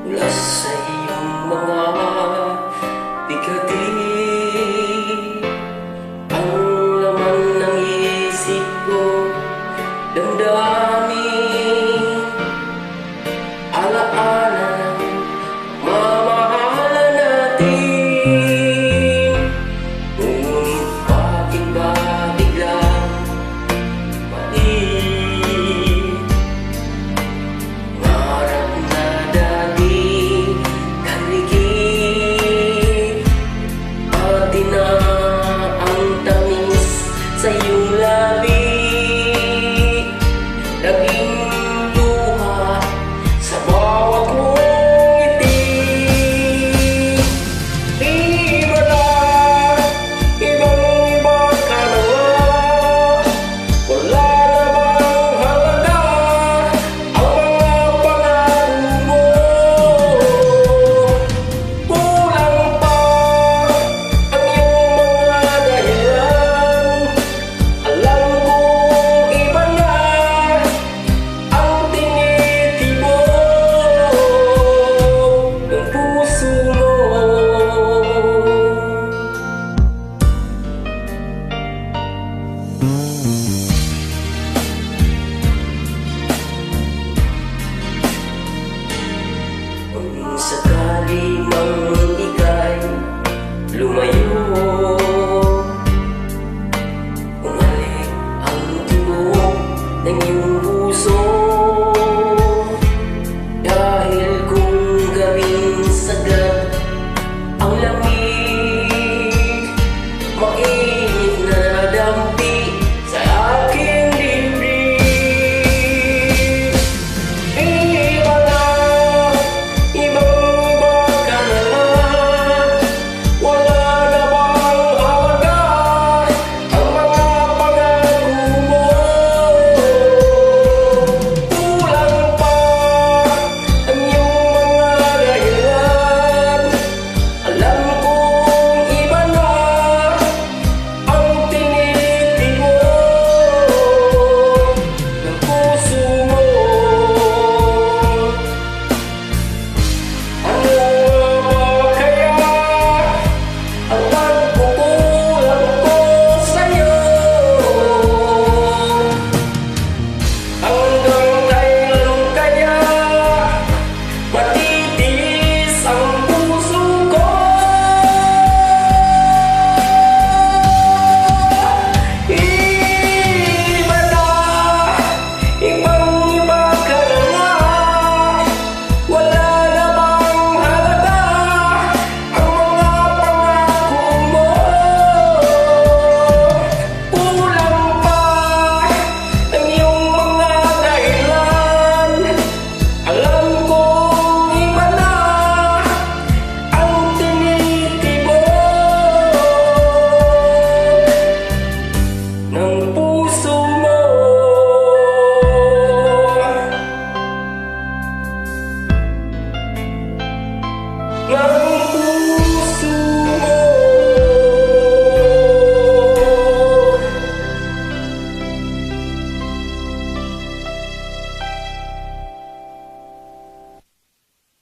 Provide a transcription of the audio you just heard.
mula sa iyong mga bigati. Ang laman ng isip ko, damdamin, alaala ng mamahalan natin. Ngunit bakit ba biglang mali? Ngarap na dati kaligid, pati na ang tamis sa iyong labi. Naging luha sa bawat mong ngiti. Iba na, ibang-iba ka na nga. Wala na bang halaga ang mga pangako mo? Kulang pa ang iyong mga dahilan. Alam kong iba na ang tinitibok ng puso mo. Kung sakali mang ika'y lumayo, umalik ang tibok ng iyong puso. Dahil kung gawing sagad ang lamig, mainit na dampi sa aking dibdib. Iba na, ibang-iba ka na nga. Wala na bang halaga ang mga pangako mo? Kulang pa ang iyong mga dahilan. Alam kong iba na ang tinitibok ng puso mo. Ano ba kaya ang pagkukulang ko sa'yo? Hanggang kailan kaya matitiis ang puso ko? Iba na, ibang-iba ka na nga. Wala na bang halaga ang mga pangako mo? Kulang pa ang iyong mga dahilan. Alam kong iba na ang tinitibok ng puso mo. Ng